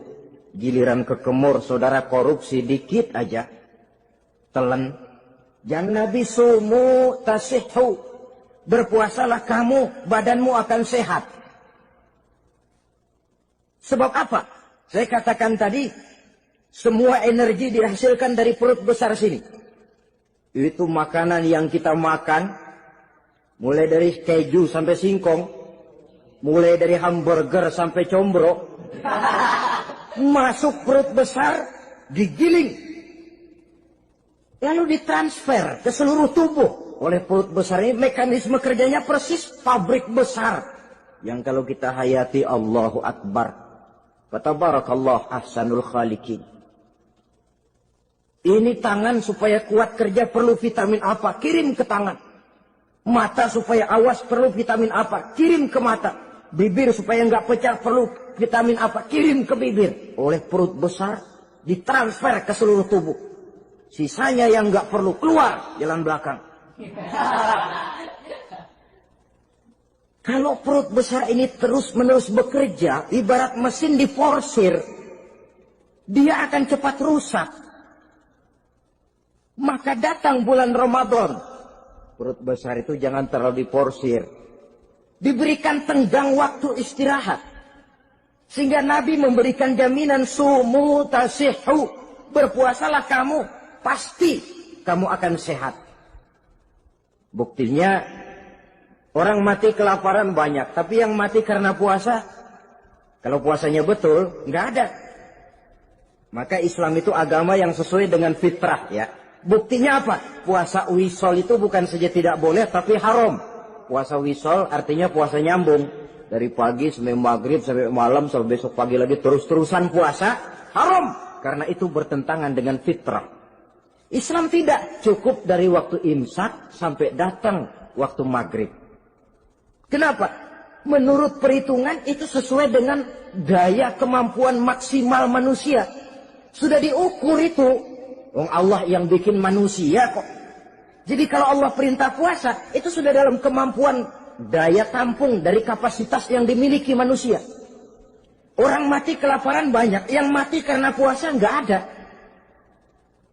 giliran ke kemur, saudara korupsi dikit aja, telan. Jangan Nabi sumu tasihhu. Berpuasalah kamu, badanmu akan sehat. Sebab apa? Saya katakan tadi, semua energi dihasilkan dari perut besar sini. Itu makanan yang kita makan, mulai dari keju sampai singkong, mulai dari hamburger sampai combro, masuk perut besar, digiling, lalu ditransfer ke seluruh tubuh. Oleh perut besar ini, mekanisme kerjanya persis pabrik besar. Yang kalau kita hayati, Allahu Akbar. Fatabarakallah ahsanul khaliqin. Ini tangan supaya kuat kerja perlu vitamin apa? Kirim ke tangan. Mata supaya awas perlu vitamin apa? Kirim ke mata. Bibir supaya nggak pecah perlu vitamin apa? Kirim ke bibir. Oleh perut besar ditransfer ke seluruh tubuh. Sisanya yang nggak perlu keluar jalan belakang. Kalau perut besar ini terus-menerus bekerja, ibarat mesin diforsir, dia akan cepat rusak. Maka datang bulan Ramadan. Perut besar itu jangan terlalu diforsir. Diberikan tenggang waktu istirahat. Sehingga Nabi memberikan jaminan sumu tasihhu. Berpuasalah kamu, pasti kamu akan sehat. Buktinya orang mati kelaparan banyak, tapi yang mati karena puasa, kalau puasanya betul, nggak ada. Maka Islam itu agama yang sesuai dengan fitrah, ya. Buktinya apa? Puasa wisol itu bukan saja tidak boleh, tapi haram. Puasa wisol artinya puasa nyambung. Dari pagi sampai maghrib, sampai malam, sampai besok pagi lagi terus-terusan puasa, haram. Karena itu bertentangan dengan fitrah. Islam tidak cukup dari waktu imsak sampai datang waktu maghrib. Kenapa? Menurut perhitungan itu sesuai dengan daya kemampuan maksimal manusia. Sudah diukur itu. Allah yang bikin manusia kok. Jadi kalau Allah perintah puasa, itu sudah dalam kemampuan daya tampung dari kapasitas yang dimiliki manusia. Orang mati kelaparan banyak, yang mati karena puasa nggak ada.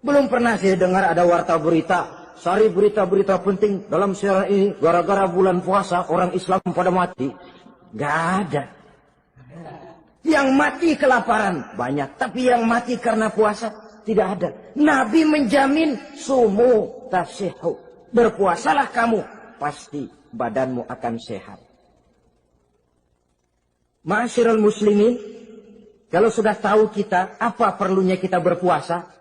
Belum pernah saya dengar ada warta berita, sari berita-berita penting dalam siaran ini, gara-gara bulan puasa orang Islam pada mati. Nggak ada. Yang mati kelaparan banyak, tapi yang mati karena puasa tidak ada. Nabi menjamin sumu tasihhu. Berpuasalah kamu, pasti badanmu akan sehat. Ma'asyiral muslimin, kalau sudah tahu kita apa perlunya kita berpuasa,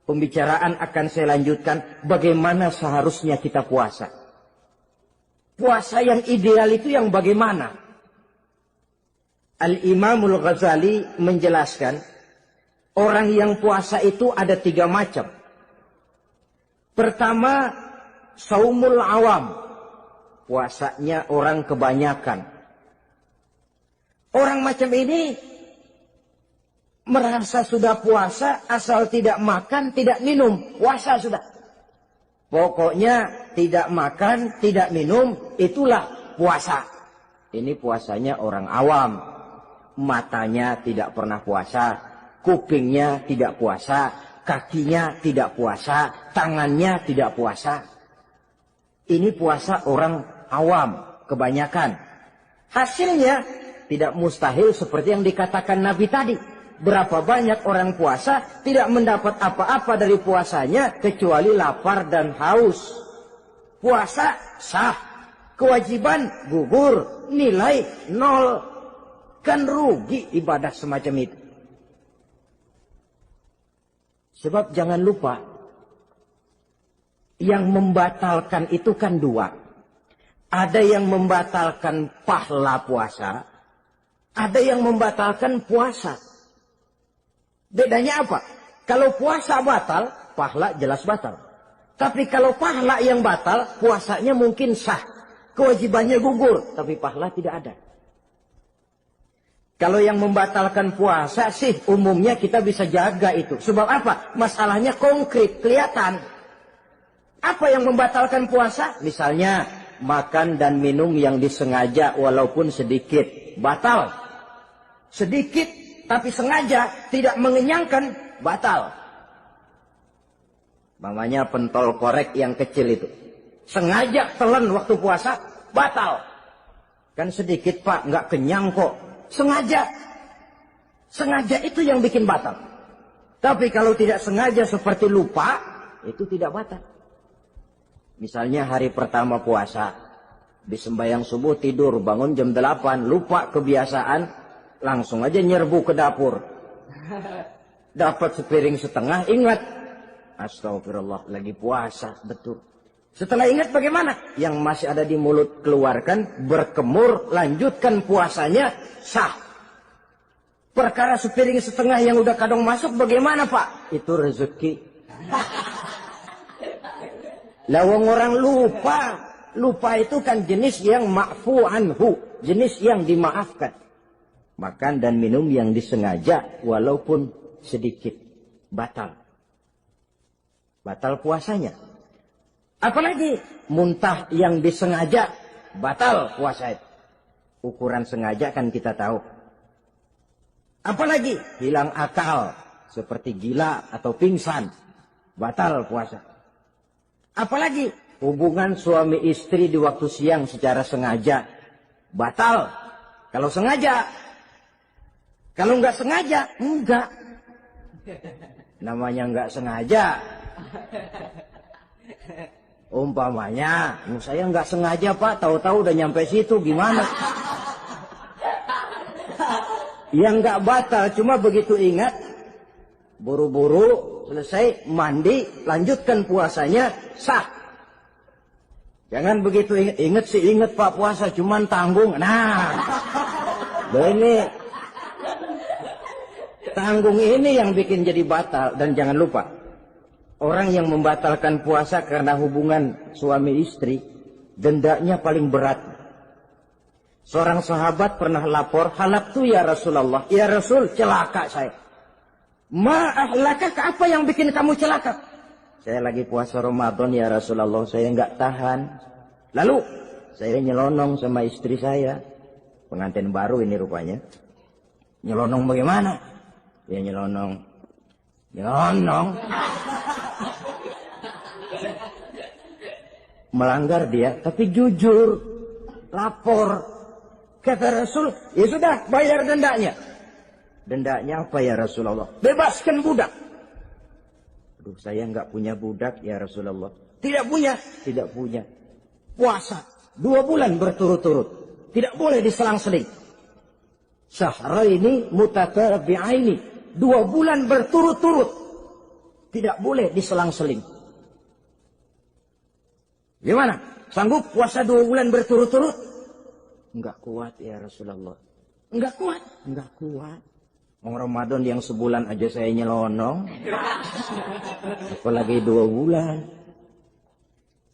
pembicaraan akan saya lanjutkan bagaimana seharusnya kita puasa. Puasa yang ideal itu yang bagaimana? Al-Imamul Ghazali menjelaskan, orang yang puasa itu ada 3 macam. Pertama, saumul awam. Puasanya orang kebanyakan. Orang macam ini merasa sudah puasa asal tidak makan, tidak minum. Puasa sudah. Pokoknya tidak makan, tidak minum, itulah puasa. Ini puasanya orang awam. Matanya tidak pernah puasa. Kupingnya tidak puasa, kakinya tidak puasa, tangannya tidak puasa. Ini puasa orang awam, kebanyakan. Hasilnya tidak mustahil seperti yang dikatakan Nabi tadi. Berapa banyak orang puasa tidak mendapat apa-apa dari puasanya kecuali lapar dan haus. Puasa sah, kewajiban gugur, nilai 0. Kan rugi ibadah semacam itu. Sebab jangan lupa, yang membatalkan itu kan 2. Ada yang membatalkan pahala puasa, ada yang membatalkan puasa. Bedanya apa? Kalau puasa batal, pahala jelas batal. Tapi kalau pahala yang batal, puasanya mungkin sah. Kewajibannya gugur, tapi pahala tidak ada. Kalau yang membatalkan puasa sih umumnya kita bisa jaga itu. Sebab apa? Masalahnya konkret, kelihatan. Apa yang membatalkan puasa? Misalnya makan dan minum yang disengaja walaupun sedikit. Batal. Sedikit tapi sengaja tidak mengenyangkan, batal. Mamanya pentol korek yang kecil itu. Sengaja telan waktu puasa, batal. Kan sedikit pak, nggak kenyang kok. Sengaja. Sengaja itu yang bikin batal. Tapi kalau tidak sengaja seperti lupa, itu tidak batal. Misalnya hari pertama puasa, di sembahyang subuh tidur, bangun jam 8, lupa kebiasaan, langsung aja nyerbu ke dapur. Dapat sepiring setengah, ingat. Astagfirullah, lagi puasa, betul. Setelah ingat bagaimana? Yang masih ada di mulut keluarkan, berkemur, lanjutkan puasanya, sah. Perkara sepiring setengah yang udah kadang masuk bagaimana pak? Itu rezeki. Lawang orang lupa, lupa itu kan jenis yang ma'fu anhu, jenis yang dimaafkan. Makan dan minum yang disengaja walaupun sedikit, batal. Batal puasanya. Apalagi muntah yang disengaja, batal puasa itu. Ukuran sengaja kan kita tahu. Apalagi hilang akal, seperti gila atau pingsan, batal puasa. Apalagi hubungan suami istri di waktu siang secara sengaja, batal. Kalau sengaja. Kalau nggak sengaja, enggak. Namanya nggak sengaja. Umpamanya, saya nggak sengaja Pak, tahu-tahu udah nyampe situ, gimana? Yang nggak batal, cuma begitu ingat, buru-buru selesai mandi, lanjutkan puasanya, sah. Jangan begitu ingat sih ingat Pak puasa, cuman tanggung. Nah, ini tanggung ini yang bikin jadi batal. Dan jangan lupa, orang yang membatalkan puasa karena hubungan suami istri, dendanya paling berat. Seorang sahabat pernah lapor, halaktu ya Rasulullah, ya Rasul, celaka saya. Ma'ahlaka, apa yang bikin kamu celaka? Saya lagi puasa Ramadan ya Rasulullah, saya nggak tahan. Lalu saya nyelonong sama istri saya, pengantin baru ini rupanya. Nyelonong bagaimana? Ya nyelonong. Melanggar dia, tapi jujur, lapor. Kata Rasul, ya sudah bayar dendanya. Dendanya apa ya Rasulullah? Bebaskan budak. Aduh, saya nggak punya budak ya Rasulullah. Tidak punya? Tidak punya. Puasa 2 bulan berturut-turut. Tidak boleh diselang-seling. Syahraini mutatabi'aini. 2 bulan berturut-turut. Tidak boleh diselang-seling. Gimana? Sanggup puasa 2 bulan berturut-turut? Enggak kuat ya Rasulullah. Enggak kuat? Enggak kuat. Ramadan yang sebulan aja saya nyelonong. Apalagi 2 bulan.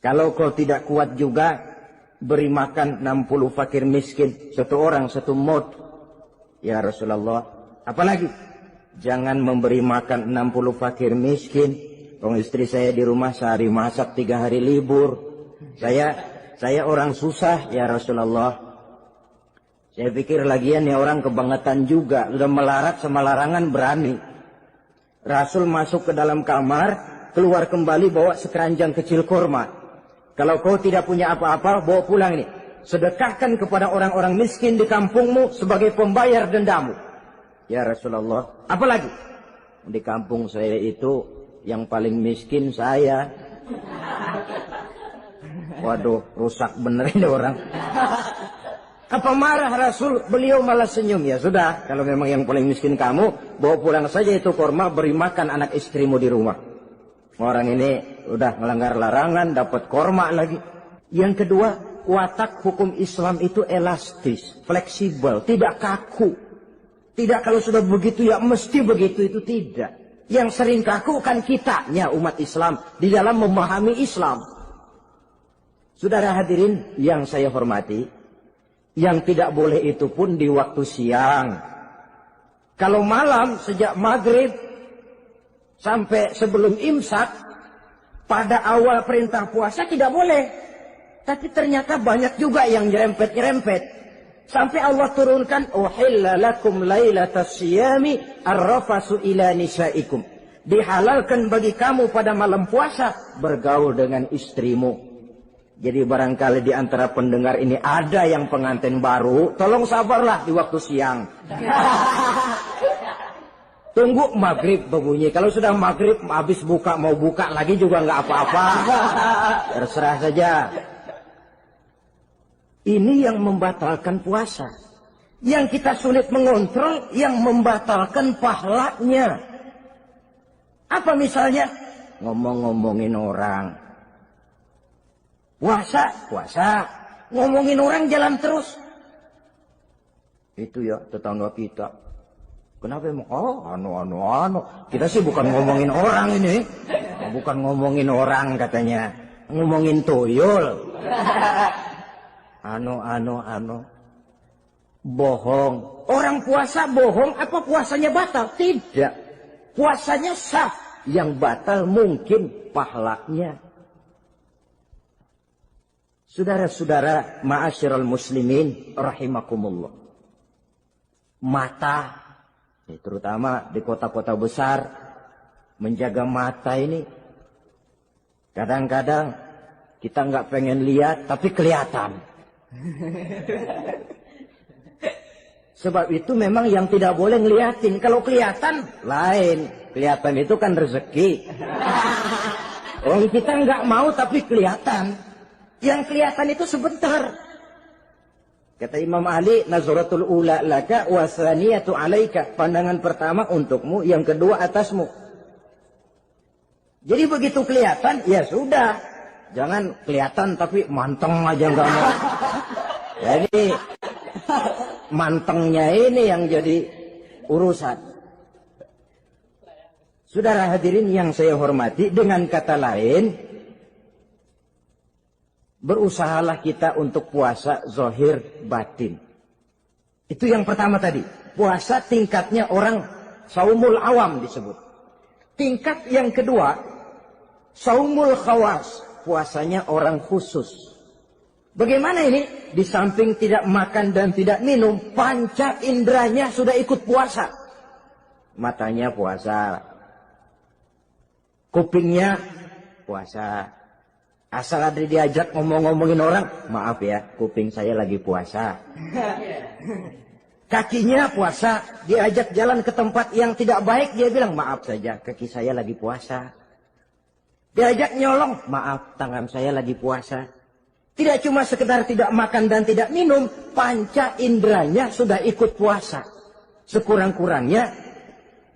Kalau kau tidak kuat juga, beri makan 60 fakir miskin. 1 orang 1 mud. Ya Rasulullah. Apalagi? Jangan memberi makan 60 fakir miskin. Kalau istri saya di rumah sehari masak 3 hari libur. Saya orang susah ya Rasulullah. Saya pikir lagian ya orang kebangetan juga. Sudah melarat sama larangan berani. Rasul masuk ke dalam kamar, keluar kembali bawa sekeranjang kecil kurma. Kalau kau tidak punya apa-apa, bawa pulang ini. Sedekahkan kepada orang-orang miskin di kampungmu sebagai pembayar dendamu. Ya Rasulullah. Apalagi? Di kampung saya itu yang paling miskin saya. Waduh, rusak bener ini orang. Apa marah Rasul? Beliau malah senyum. Ya sudah, kalau memang yang paling miskin kamu, bawa pulang saja itu kurma, beri makan anak istrimu di rumah. Orang ini udah melanggar larangan, dapat kurma lagi. Yang kedua, watak hukum Islam itu elastis, fleksibel, tidak kaku. Tidak kalau sudah begitu ya mesti begitu, itu tidak. Yang sering kaku kan kitanya umat Islam di dalam memahami Islam. Saudara hadirin yang saya hormati, yang tidak boleh itu pun di waktu siang. Kalau malam sejak maghrib sampai sebelum imsak, pada awal perintah puasa tidak boleh. Tapi ternyata banyak juga yang nyerempet-nyerempet. Sampai Allah turunkan, uhilla lakum lailatas siyami arrafasu ila nisaikum. Dihalalkan bagi kamu pada malam puasa bergaul dengan istrimu. Jadi barangkali di antara pendengar ini ada yang pengantin baru, tolong sabarlah di waktu siang. Tunggu maghrib berbunyi. Kalau sudah maghrib habis buka, mau buka lagi juga nggak apa-apa. Terserah saja. Ini yang membatalkan puasa. Yang kita sulit mengontrol, yang membatalkan pahalanya. Apa misalnya? Ngomong-ngomongin orang. Puasa. Ngomongin orang jalan terus. Itu ya tetangga kita. Kenapa emang? Oh, anu. Kita sih bukan ngomongin orang ini. Bukan ngomongin orang katanya. ngomongin tuyul. Bohong. Orang puasa bohong, apa puasanya batal? Tidak. Puasanya sah. Yang batal mungkin pahalanya. Saudara-saudara, ma'asyiral muslimin rahimakumullah. Mata, terutama di kota-kota besar, menjaga mata ini kadang-kadang kita nggak pengen lihat tapi kelihatan. Sebab itu memang yang tidak boleh ngeliatin. Kalau kelihatan lain, kelihatan itu kan rezeki. Orang kita nggak mau tapi kelihatan. Yang kelihatan itu sebentar. Kata Imam Ali, nazaratul ula laka wa tsaniyatu alaika. Pandangan pertama untukmu, yang kedua atasmu. Jadi begitu kelihatan, ya sudah. Jangan kelihatan tapi manteng aja nggak mau. Jadi mantengnya ini yang jadi urusan. Saudara hadirin yang saya hormati, dengan kata lain, berusahalah kita untuk puasa zahir batin. Itu yang pertama tadi. Puasa tingkatnya orang saumul awam disebut. Tingkat yang kedua, saumul khawas. Puasanya orang khusus. Bagaimana ini? Di samping tidak makan dan tidak minum, panca inderanya sudah ikut puasa. Matanya puasa. Kupingnya puasa. Asal ada diajak ngomong-ngomongin orang, maaf ya, kuping saya lagi puasa. Kakinya puasa, diajak jalan ke tempat yang tidak baik, dia bilang, maaf saja, kaki saya lagi puasa. Diajak nyolong, maaf, tangan saya lagi puasa. Tidak cuma sekedar tidak makan dan tidak minum, panca inderanya sudah ikut puasa. Sekurang-kurangnya,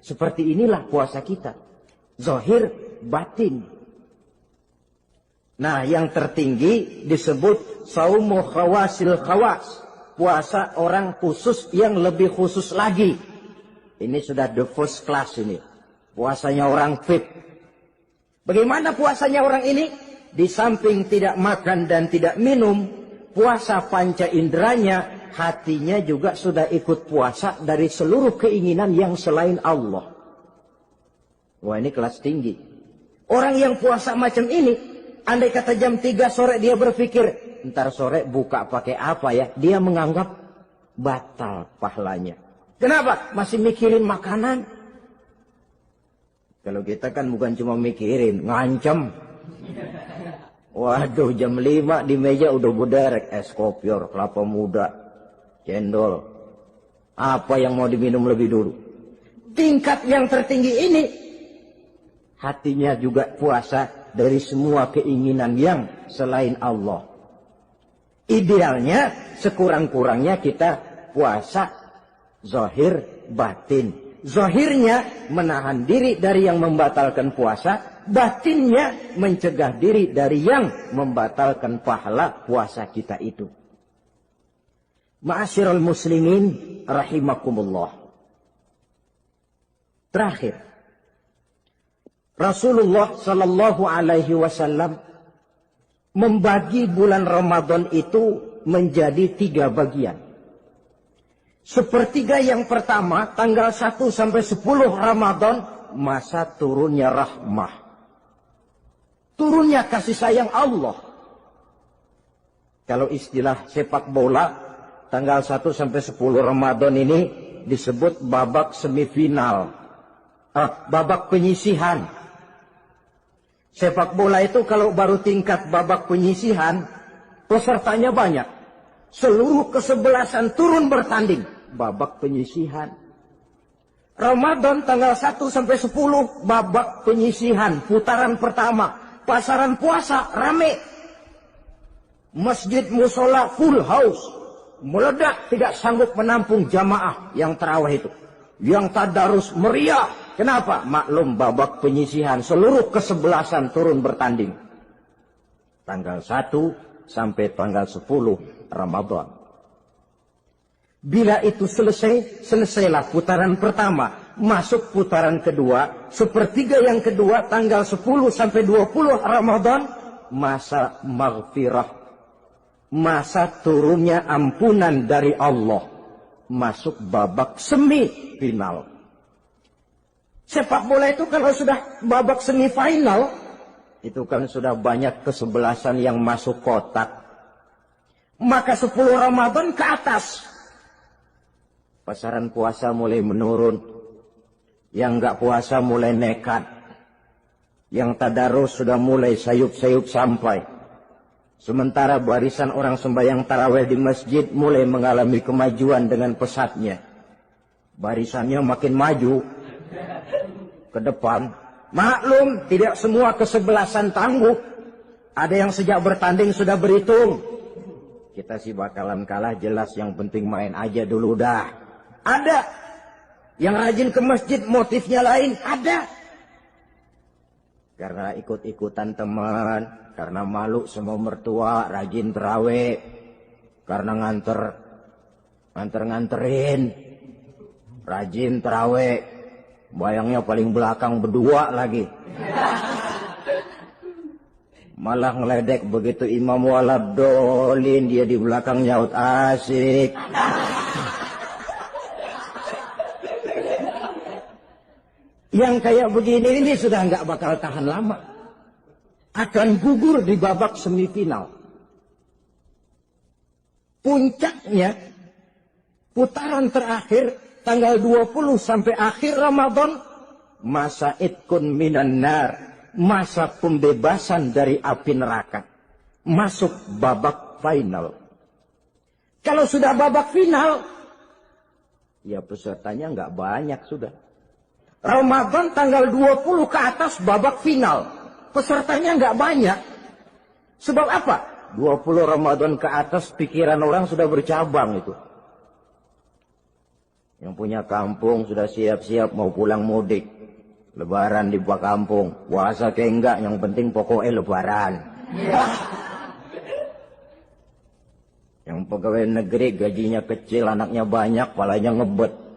seperti inilah puasa kita. Zahir, batin. Nah, yang tertinggi disebut saumu khawasil khawas. Puasa orang khusus yang lebih khusus lagi. Ini sudah the first class ini. Puasanya orang VIP. Bagaimana puasanya orang ini? Di samping tidak makan dan tidak minum, puasa panca inderanya, hatinya juga sudah ikut puasa dari seluruh keinginan yang selain Allah. Wah, ini kelas tinggi. Orang yang puasa macam ini, andai kata jam 3 sore dia berpikir, ntar sore buka pakai apa ya? Dia menganggap batal pahalanya. Kenapa? Masih mikirin makanan. Kalau kita kan bukan cuma mikirin, ngancem. Waduh, jam 5 di meja udah berderek es kopior, kelapa muda, cendol. Apa yang mau diminum lebih dulu? Tingkat yang tertinggi ini, hatinya juga puasa dari semua keinginan yang selain Allah. Idealnya, sekurang-kurangnya kita puasa zahir batin. Zahirnya menahan diri dari yang membatalkan puasa, batinnya mencegah diri dari yang membatalkan pahala puasa kita itu. Ma'asyiral muslimin rahimakumullah. Terakhir, Rasulullah sallallahu alaihi wasallam membagi bulan Ramadan itu menjadi 3 bagian. Sepertiga yang pertama, tanggal 1 sampai 10 Ramadan, masa turunnya rahmah. Turunnya kasih sayang Allah. Kalau istilah sepak bola, tanggal 1 sampai 10 Ramadan ini disebut babak semifinal. Babak penyisihan. Sepak bola itu kalau baru tingkat babak penyisihan, pesertanya banyak. Seluruh kesebelasan turun bertanding. Babak penyisihan. Ramadan tanggal 1 sampai 10. Babak penyisihan. Putaran pertama. Pasaran puasa rame. Masjid musola full house. Meledak, tidak sanggup menampung jamaah yang tarawih itu. Yang tadarus meriah. Kenapa? Maklum babak penyisihan. Seluruh kesebelasan turun bertanding. Tanggal 1 sampai tanggal 10 Ramadan. Bila itu selesai, selesailah putaran pertama. Masuk putaran kedua. Sepertiga yang kedua tanggal 10 sampai 20 Ramadan. masa maghfirah, masa turunnya ampunan dari Allah, masuk babak semifinal. Sepak bola itu kalau sudah babak semifinal, itu kan sudah banyak kesebelasan yang masuk kotak. Maka 10 Ramadan ke atas, pasaran puasa mulai menurun. Yang enggak puasa mulai nekat. Yang tadarus sudah mulai sayup-sayup sampai. Sementara barisan orang sembahyang tarawih di masjid mulai mengalami kemajuan dengan pesatnya. Barisannya makin maju ke depan. Maklum, tidak semua kesebelasan tangguh. Ada yang sejak bertanding sudah berhitung. Kita sih bakalan kalah jelas, yang penting main aja dulu dah. Ada yang rajin ke masjid motifnya lain, ada. Karena ikut-ikutan teman, karena malu sama mertua, rajin terawih. Karena nganterin, rajin terawih. Bayangnya paling belakang berdua lagi. Malah ngeledek begitu imam waladolin, dia di belakang nyaut asik. Yang kayak begini ini sudah nggak bakal tahan lama. Akan gugur di babak semifinal. Puncaknya, putaran terakhir, tanggal 20 sampai akhir Ramadan, masa itkun minan nar, masa pembebasan dari api neraka. Masuk babak final. Kalau sudah babak final, ya pesertanya nggak banyak sudah. Ramadan tanggal 20 ke atas babak final. Pesertanya nggak banyak. Sebab apa? 20 Ramadan ke atas pikiran orang sudah bercabang itu. Yang punya kampung sudah siap-siap mau pulang mudik. Lebaran di buah kampung. Puasa ke enggak, yang penting pokoknya lebaran. Yang pegawai negeri gajinya kecil, anaknya banyak, palanya ngebet.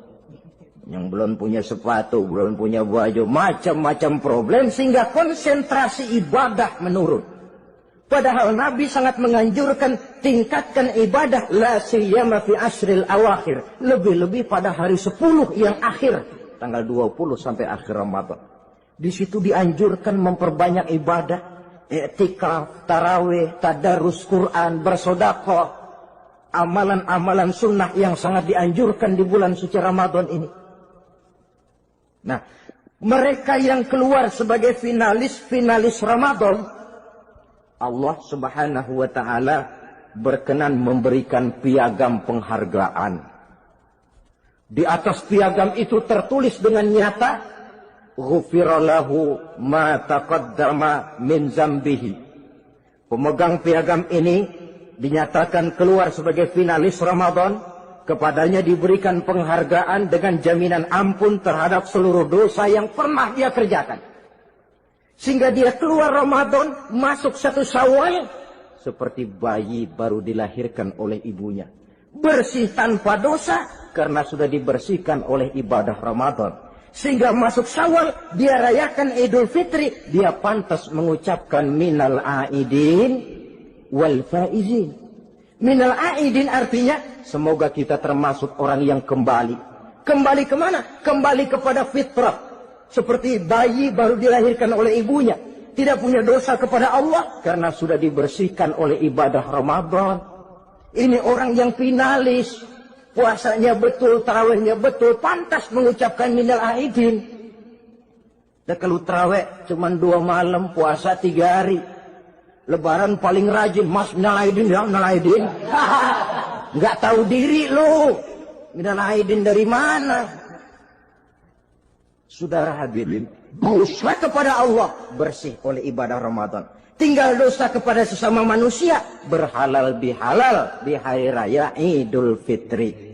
Yang belum punya sepatu, belum punya baju, macam-macam problem sehingga konsentrasi ibadah menurun. Padahal Nabi sangat menganjurkan tingkatkan ibadah la siyama fi asril awakhir, lebih-lebih pada hari 10 yang akhir, tanggal 20 sampai akhir Ramadan. Di situ dianjurkan memperbanyak ibadah, i'tikaf, tarawih, tadarus Quran, bersedekah, amalan-amalan sunnah yang sangat dianjurkan di bulan suci Ramadan ini. Nah, mereka yang keluar sebagai finalis Ramadan, Allah Subhanahu wa ta'ala berkenan memberikan piagam penghargaan. Di atas piagam itu tertulis dengan nyata, ghufira lahu ma taqaddama min zambihi. Pemegang piagam ini dinyatakan keluar sebagai finalis Ramadan. Kepadanya diberikan penghargaan dengan jaminan ampun terhadap seluruh dosa yang pernah dia kerjakan. Sehingga dia keluar Ramadan, masuk 1 Syawal, seperti bayi baru dilahirkan oleh ibunya. Bersih tanpa dosa, karena sudah dibersihkan oleh ibadah Ramadan. Sehingga masuk Syawal, dia rayakan Idul Fitri, dia pantas mengucapkan minal aidin wal faizin. Minal aidin artinya, semoga kita termasuk orang yang kembali. Kembali kemana? Kembali kepada fitrah. Seperti bayi baru dilahirkan oleh ibunya. Tidak punya dosa kepada Allah. Karena sudah dibersihkan oleh ibadah Ramadan. Ini orang yang finalis. Puasanya betul, tarawihnya betul. Pantas mengucapkan minal aidin. Dan kalau tarawih cuma 2 malam, puasa 3 hari. Lebaran paling rajin, mas minal aidin ya, minal aidin. Nggak tahu diri lu. Minal aidin dari mana? Saudara hadirin, dosa kepada Allah bersih oleh ibadah Ramadan. Tinggal dosa kepada sesama manusia berhalal bihalal di hari raya Idul Fitri.